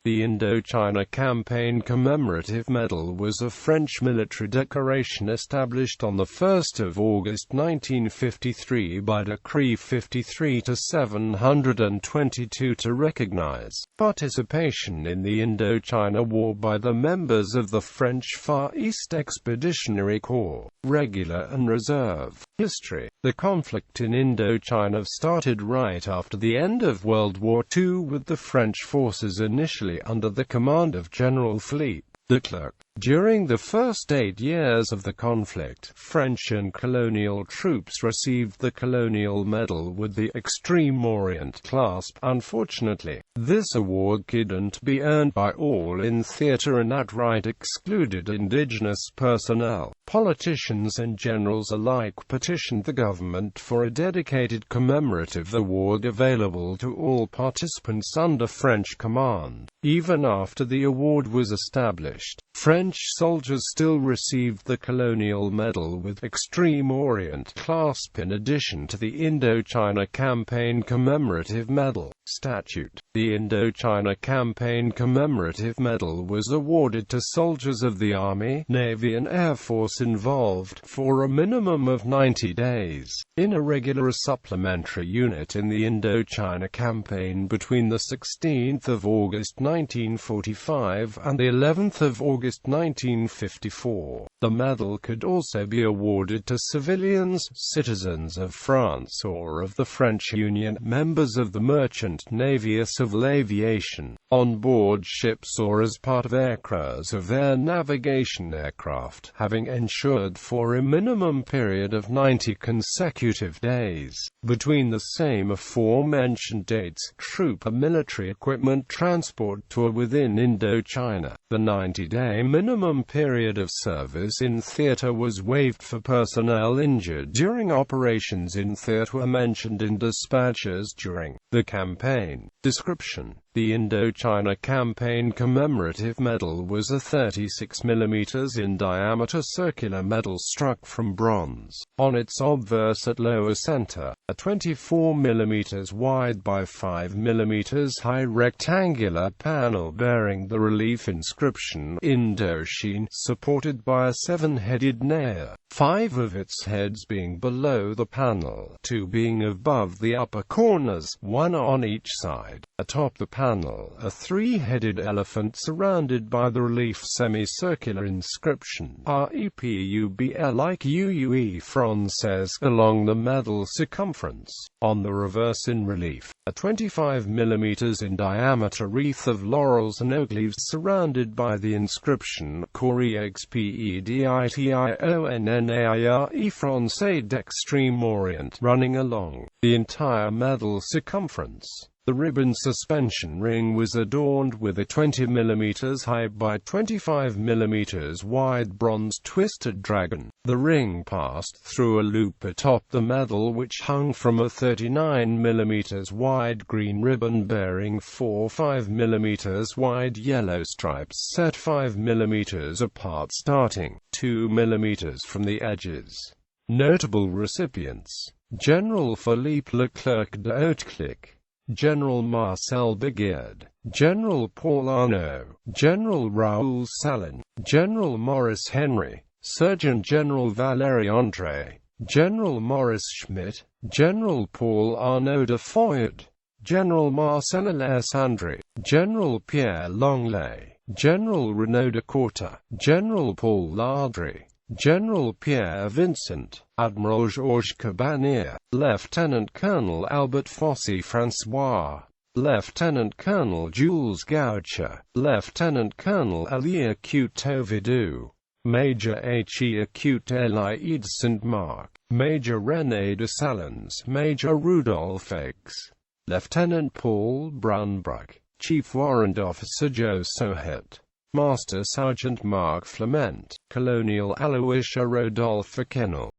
The Indochina Campaign Commemorative Medal was a French military decoration established on 1 August 1953 by Decree 53-722 to recognize participation in the Indochina War by the members of the French Far East Expeditionary Corps, Regular and Reserve. History. The conflict in Indochina started right after the end of World War II, with the French forces initially under the command of General Philippe de Clercq. During the first 8 years of the conflict, French and colonial troops received the Colonial Medal with the Extreme Orient clasp. Unfortunately, this award couldn't be earned by all in theater and outright excluded indigenous personnel. Politicians and generals alike petitioned the government for a dedicated commemorative award available to all participants under French command. Even after the award was established, French soldiers still received the Colonial Medal with Extreme Orient clasp in addition to the Indochina Campaign Commemorative Medal. Statute. The Indochina Campaign Commemorative Medal was awarded to soldiers of the Army, Navy and Air Force involved, for a minimum of 90 days, in a regular or supplementary unit in the Indochina Campaign between the 16th of August 1945 and the 11th of August 1954. The medal could also be awarded to civilians, citizens of France or of the French Union, members of the Merchant Navy or civil aviation, on board ships or as part of aircrews of air navigation aircraft, having ensured for a minimum period of 90 consecutive days, between the same aforementioned dates, troop or military equipment transport to or within Indochina. The 90-day minimum period of service in theater was waived for personnel injured during operations in theater mentioned in dispatches during the campaign. Description. The Indochina Campaign Commemorative Medal was a 36 mm in diameter circular medal struck from bronze. On its obverse at lower center, a 24 mm wide by 5 mm high rectangular panel bearing the relief inscription Indochine, supported by a 7-headed nair, 5 of its heads being below the panel, 2 being above the upper corners, 1 on each side. Atop the panel, a 3-headed elephant surrounded by the relief semicircular inscription REPUBL like UUE Française along the medal circumference. On the reverse in relief, a 25 mm in diameter wreath of laurels and oak leaves surrounded by the inscription Corps Expeditionnaire Français d'Extrême Orient running along the entire medal circumference. The ribbon suspension ring was adorned with a 20 mm high by 25 mm wide bronze twisted dragon. The ring passed through a loop atop the medal which hung from a 39 mm wide green ribbon bearing 4 5 mm wide yellow stripes set 5 mm apart starting 2 mm from the edges. Notable recipients: General Philippe Leclerc de Hauteclic, General Marcel Bigard, General Paul Arnaud, General Raoul Salin, General Maurice Henry, Surgeon General Valéry André, General Maurice Schmidt, General Paul Arnaud de Foyard, General Marcel Alessandri, General Pierre Longley, General Renaud de Corta, General Paul Lardry, General Pierre Vincent, Admiral Georges Cabannier, Lieutenant Colonel Albert Fossey François, Lieutenant Colonel Jules Goucher, Lieutenant Colonel Elie Couteau-Vidou, Major H.E. Acute-Elaide Saint-Marc, Major René de Salins, Major Rudolph X, Lieutenant Paul Brunbrook, Chief Warrant Officer Joe Sohet, Master Sergeant Marc Flement, Colonial Aloysia Rodolphe Kennel.